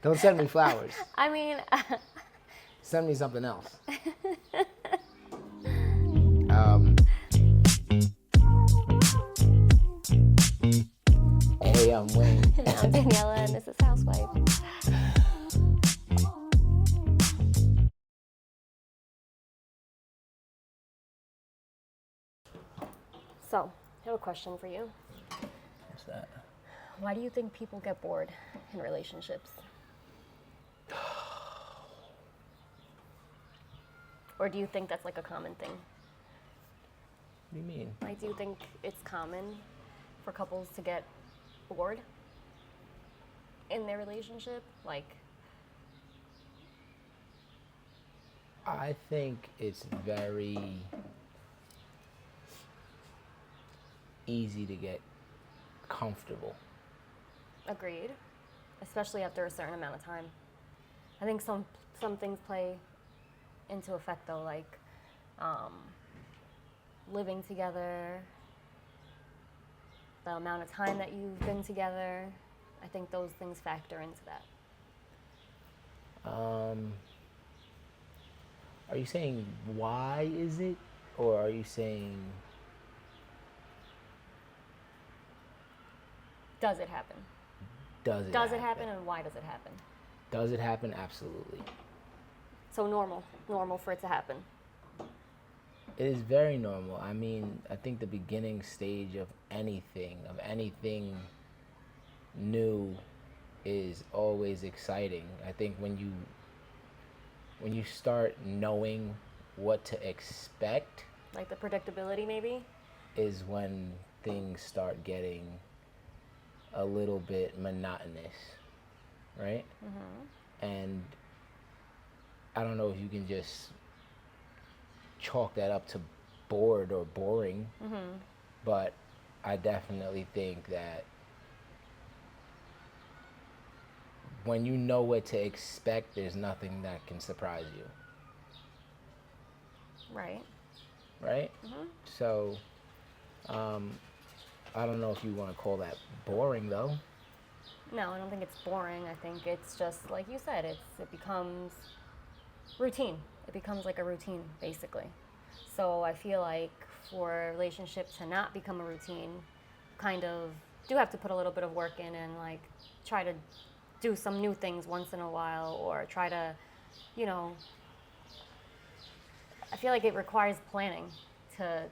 Don't send me flowers. I mean, Send me something else. Um, hey, I'm Wayne. and I'm Daniela, and this is Houxwife. So, I have a question for you. What's that? Why do you think people get bored in relationships? Or do you think that's like a common thing? What do you mean? Like, do you think it's common for couples to get bored in their relationship? Like, I think it's very easy to get comfortable. agreed, especially after a certain amount of time. I think some things play into effect though, like living together, the amount of time that you've been together. I think those things factor into that. Are you saying why is it? Or are you saying Does it happen? does it Does it happen, and why does it happen? Does it happen? Absolutely. So normal for it to happen. It is very normal. I mean, I think the beginning stage of anything new is always exciting. I think when you start knowing what to expect Like the predictability, maybe? is when things start getting a little bit monotonous, right? And I don't know if you can just chalk that up to bored or boring, but I definitely think that when you know what to expect, there's nothing that can surprise you, Right. right? So, I don't know if you want to call that boring though. No, I don't think it's boring. I think it's just like you said. It becomes routine. It becomes like a routine, basically. So I feel like for a relationship to not become a routine, kind of do have to put a little bit of work in and like try to do some new things once in a while, or try to, you know. I feel like it requires planning to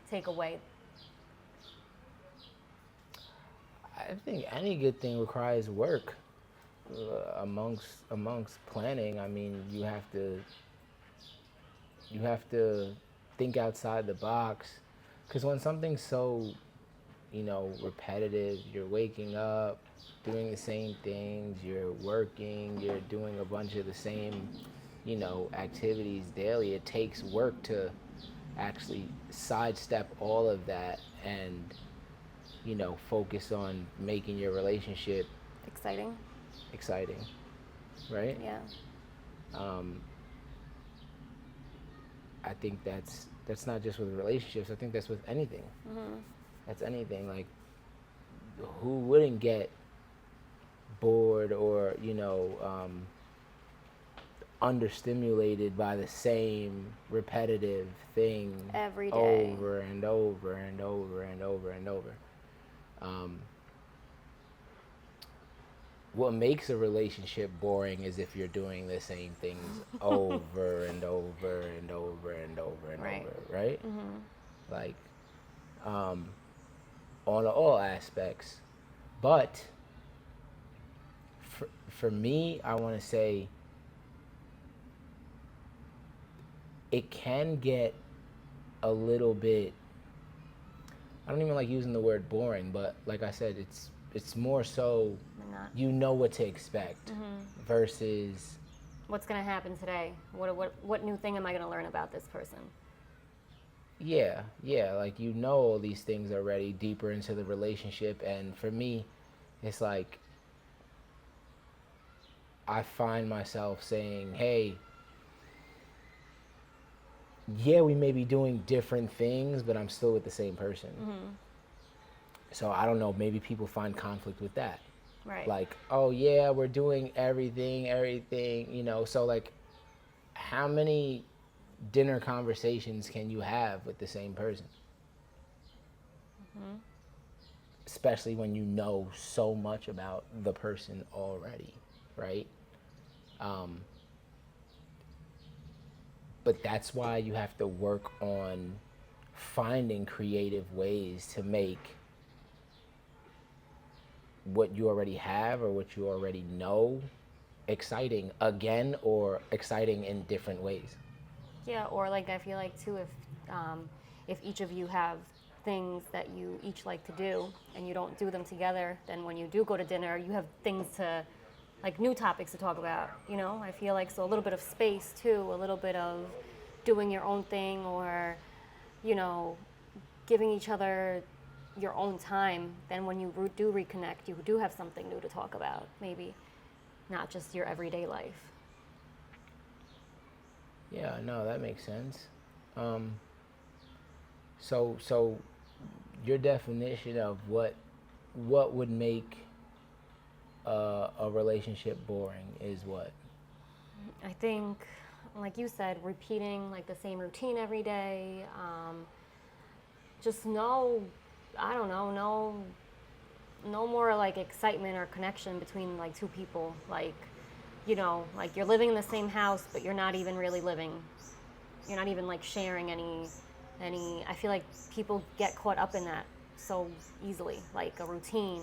take away. I think any good thing requires work. Amongst planning, I mean, you have to think outside the box, because when something's so, repetitive, you're waking up, doing the same things, you're working, you're doing a bunch of the same, activities daily. It takes work to actually sidestep all of that and, focus on making your relationship Exciting. exciting, right? Yeah. I think that's not just with relationships. I think that's with anything. That's anything. Like, who wouldn't get bored or understimulated by the same repetitive thing Every day. over and over and over and over and over. What makes a relationship boring is if you're doing the same things over and over and over and over and Right. over, right? Like, on all aspects. But for me, I want to say it can get a little bit, I don't even like using the word boring, but like I said, it's more so you know what to expect versus What's going to happen today? What new thing am I going to learn about this person? yeah, like all these things already deeper into the relationship. And for me, it's like I find myself saying, hey, yeah, we may be doing different things, but I'm still with the same person. So I don't know, maybe people find conflict with that. Right. Like, oh yeah, we're doing everything, so like, how many dinner conversations can you have with the same person? Hmm. Especially when you know so much about the person already, right? Um, but that's why you have to work on finding creative ways to make what you already have or what you already know exciting again, or exciting in different ways. Yeah, or like I feel like too, if each of you have things that you each like to do and you don't do them together, then when you do go to dinner, you have things to, like new topics to talk about. I feel like so a little bit of space too, a little bit of doing your own thing, or you know, giving each other your own time. Then when you do reconnect, you do have something new to talk about. Maybe not just your everyday life. Yeah, no, that makes sense. Um, so your definition of what would make a relationship boring is what? I think, like you said, repeating like the same routine every day. Just no, I don't know, no more like excitement or connection between like two people. Like you're living in the same house, but you're not even really living. You're not even like sharing any. I feel like people get caught up in that so easily, like a routine.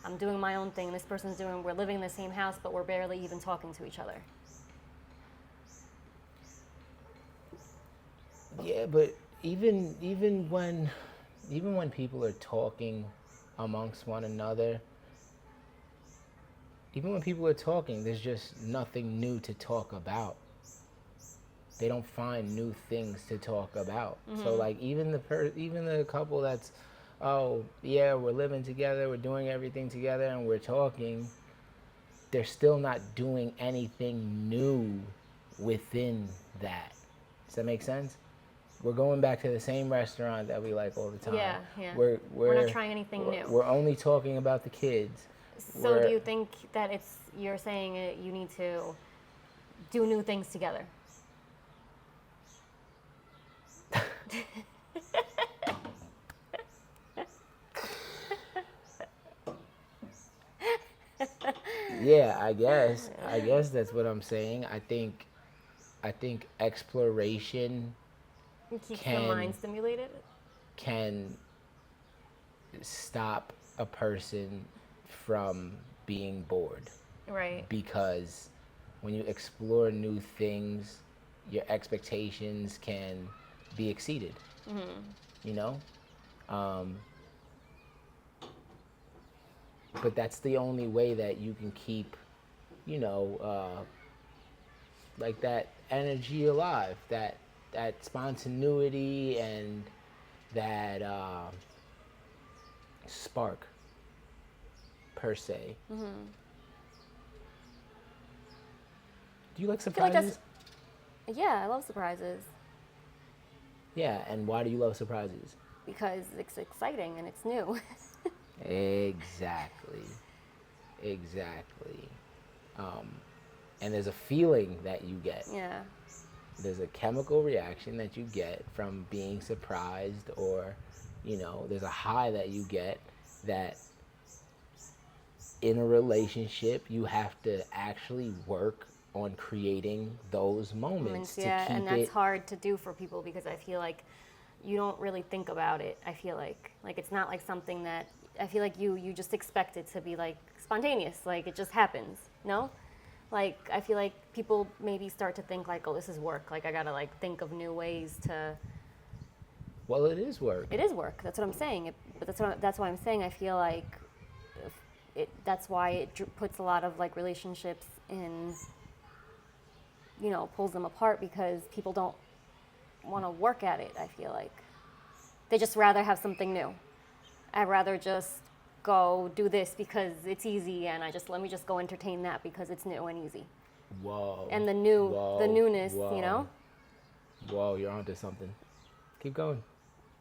I'm doing my own thing. This person's doing. We're living in the same house, but we're barely even talking to each other. Yeah, but even when people are talking amongst one another, even when people are talking, there's just nothing new to talk about. They don't find new things to talk about. Mm-hmm. So like, even the couple that's, oh yeah, we're living together, we're doing everything together, and we're talking, they're still not doing anything new within that. Does that make sense? We're going back to the same restaurant that we like all the time. Yeah, yeah. We're not trying anything new. We're only talking about the kids. So do you think that you're saying you need to do new things together? Yeah, I guess that's what I'm saying. I think exploration It keeps the mind stimulated. can stop a person from being bored. Right. Because when you explore new things, your expectations can be exceeded. Mm-hmm. You know? But that's the only way that you can keep, like that energy alive, that spontaneity and that spark, per se. Mm-hmm. Do you like surprises? Yeah, I love surprises. Yeah, and why do you love surprises? Because it's exciting and it's new. Exactly. And there's a feeling that you get. Yeah. There's a chemical reaction that you get from being surprised, or, there's a high that you get that in a relationship you have to actually work on creating those moments. Yeah, and that's hard to do for people because I feel like you don't really think about it. I feel like it's not like something that I feel like you just expect it to be like spontaneous, like it just happens. No, like I feel like people maybe start to think like, oh, this is work. Like I gotta like think of new ways to. Well, it is work. It is work. That's what I'm saying. But that's why I'm saying I feel like that's why it puts a lot of like relationships in. Pulls them apart because people don't want to work at it. I feel like they just rather have something new. I'd rather just go do this because it's easy, and let me just go entertain that because it's new and easy. Whoa. And the newness, Whoa. Whoa, you're onto something. Keep going.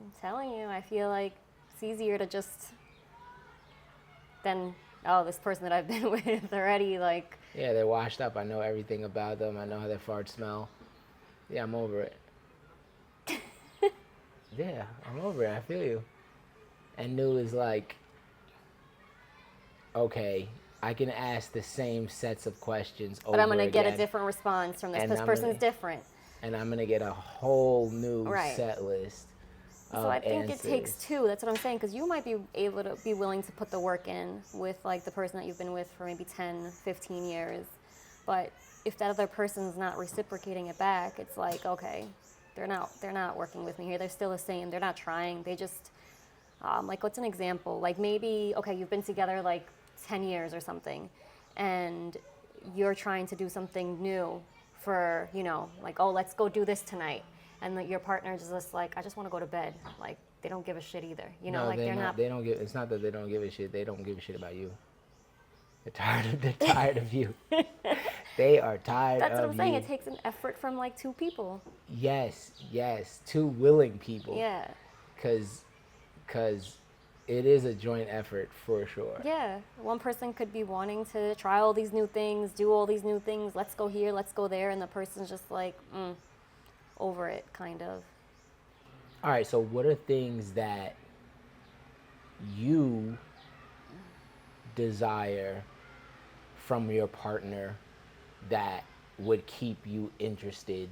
I'm telling you, I feel like it's easier to just than oh, this person that I've been with already, like, Yeah, they're washed up. I know everything about them. I know how their farts smell. Yeah, I'm over it. Yeah, I'm over it. I feel you. And new is like, okay, I can ask the same sets of questions over but I'm gonna get a again, different response from this. and This I'm person's gonna different. and I'm gonna get a whole new Right. set list So of I think it takes answers. two. That's what I'm saying. Because you might be able to be willing to put the work in with like the person that you've been with for maybe 10, 15 years. But if that other person's not reciprocating it back, it's like, okay, they're not working with me here. They're still the same. They're not trying. They just, like, what's an example? Like maybe, okay, you've been together like 10 years or something, and you're trying to do something new for, like, oh, let's go do this tonight. And like your partner is just like, I just want to go to bed. Like, they don't give a shit either. No, Like they're not. They don't give. It's not that they don't give a shit. They don't give a shit about you. They're tired. They're tired of you. They are tired That's of what I'm saying. you. It takes an effort from like two people. Yes, two willing people. Yeah. Cause it is a joint effort for sure. Yeah. One person could be wanting to try all these new things, do all these new things. Let's go here, let's go there. And the person's just like, over it, kind of. All right, so what are things that you desire from your partner that would keep you interested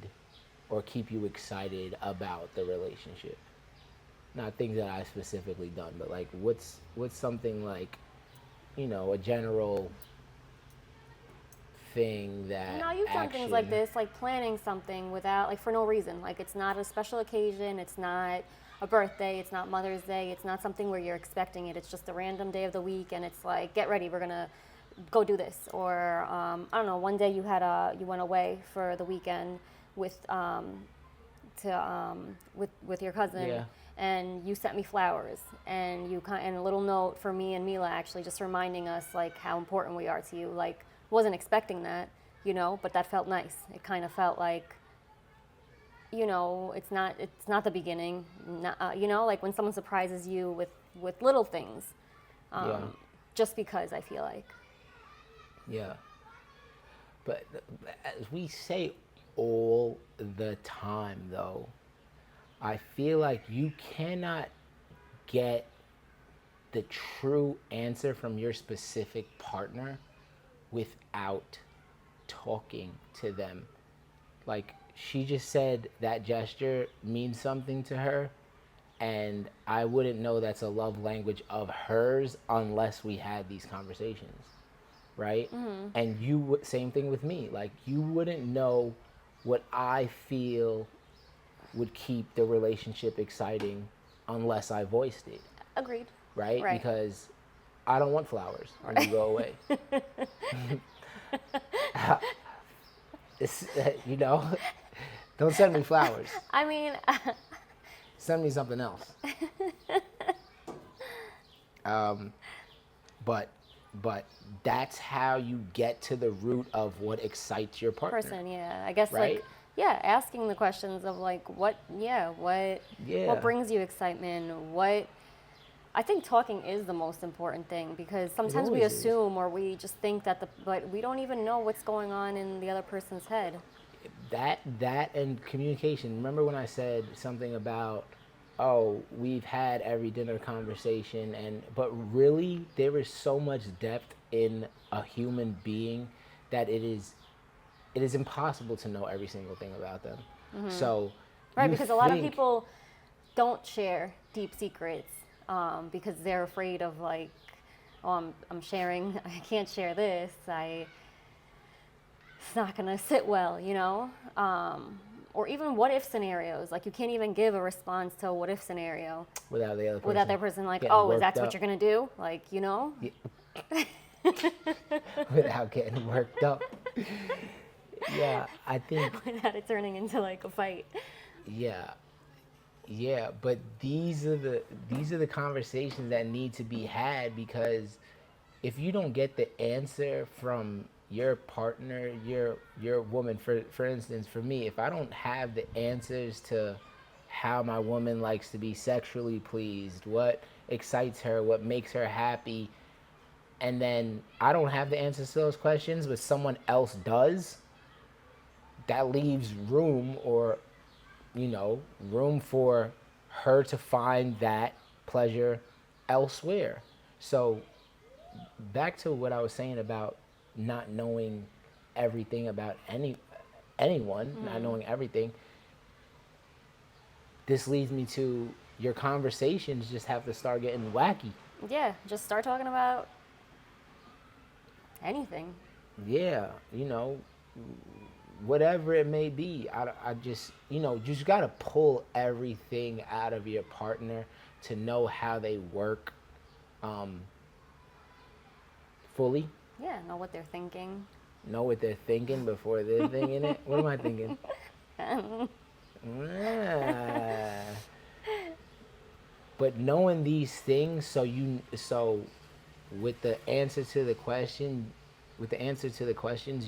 or keep you excited about the relationship? Not things that I've specifically done, but like what's something like, a general thing that No, you've done things like this, like planning something without, like, for no reason. Like, it's not a special occasion, it's not a birthday, it's not Mother's Day, it's not something where you're expecting it. It's just a random day of the week, and it's like, get ready, we're gonna go do this. Or I don't know, one day you went away for the weekend with with your cousin. Yeah. And you sent me flowers, and and a little note for me and Mila, actually, just reminding us like how important we are to you. Like, wasn't expecting that, but that felt nice. It kind of felt like, it's not the beginning, like when someone surprises you with little things, Yeah. just because, I feel like. Yeah. But as we say all the time, though, I feel like you cannot get the true answer from your specific partner without talking to them. Like, she just said that gesture means something to her, and I wouldn't know that's a love language of hers unless we had these conversations, right? Mm-hmm. And same thing with me. Like, you wouldn't know what I feel would keep the relationship exciting unless I voiced it. Agreed. Right? Right. Because I don't want flowers when you go away. Don't send me flowers. I mean, Send me something else. But that's how you get to the root of what excites your partner. yeah. I guess, right? like, yeah, asking the questions of like, what brings you excitement? I think talking is the most important thing, because sometimes we always is. assume, or we just think that but we don't even know what's going on in the other person's head. That and communication. Remember when I said something about, oh, we've had every dinner conversation, but really there is so much depth in a human being that it is impossible to know every single thing about them. Mm-hmm. So, right, because a lot of people don't share deep secrets because they're afraid of, like, oh, I'm sharing, I can't share this. It's not gonna sit well, or even what if scenarios. Like, you can't even give a response to a what if scenario without the other person. Without that person, like, getting oh, is that worked what up. you're gonna do? Like, Yeah. Without getting worked up. Yeah, I think. Without it turning into like a fight. Yeah, but these are the conversations that need to be had, because if you don't get the answer from your partner, your woman, for instance, for me, if I don't have the answers to how my woman likes to be sexually pleased, what excites her, what makes her happy, and then I don't have the answers to those questions, but someone else does, that leaves room, or room for her to find that pleasure elsewhere. So back to what I was saying about not knowing everything about anyone, not knowing everything. This leads me to your conversations just have to start getting wacky. Yeah, just start talking about anything. Yeah, whatever it may be. I just, just got to pull everything out of your partner to know how they work fully. Yeah, know what they're thinking. Know what they're thinking before they're thinking it. What am I thinking? But knowing these things, so with the answer to the questions,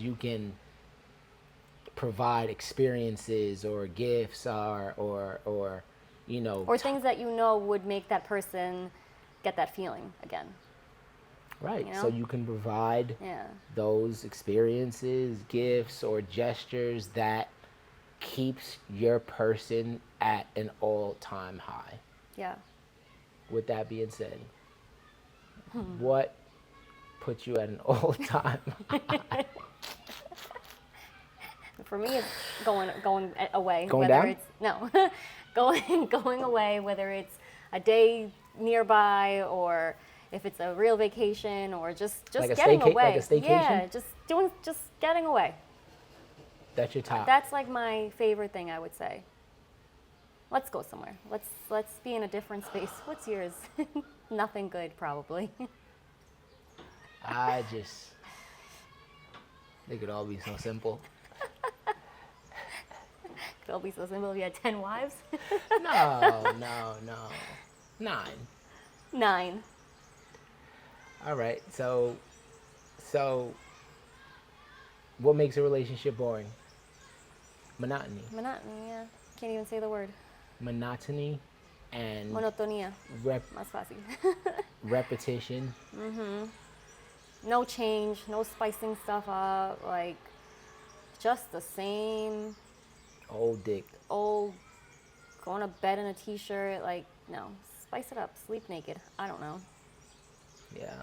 you can provide experiences or gifts or Or things that would make that person get that feeling again. Right. So you can provide those experiences, gifts, or gestures that keeps your person at an all-time high. Yeah. With that being said, what puts you at an all-time high? For me, it's going away. Going down? It's no, going away. Whether it's a day nearby, or if it's a real vacation, or just like getting away. Like a staycation? Yeah, just getting away. That's your top. That's like my favorite thing, I would say. Let's go somewhere. Let's be in a different space. What's yours? Nothing good, probably. They could all be so simple. It'll be so simple if you had 10 wives. No. 9. 9. All right. So what makes a relationship boring? Monotony. Monotony, yeah. Can't even say the word. Monotony and Monotonía. Más fácil. repetition. No change, no spicing stuff up, like just the same Old dick. old going to bed in a t-shirt, like no, spice it up, sleep naked. I don't know. Yeah.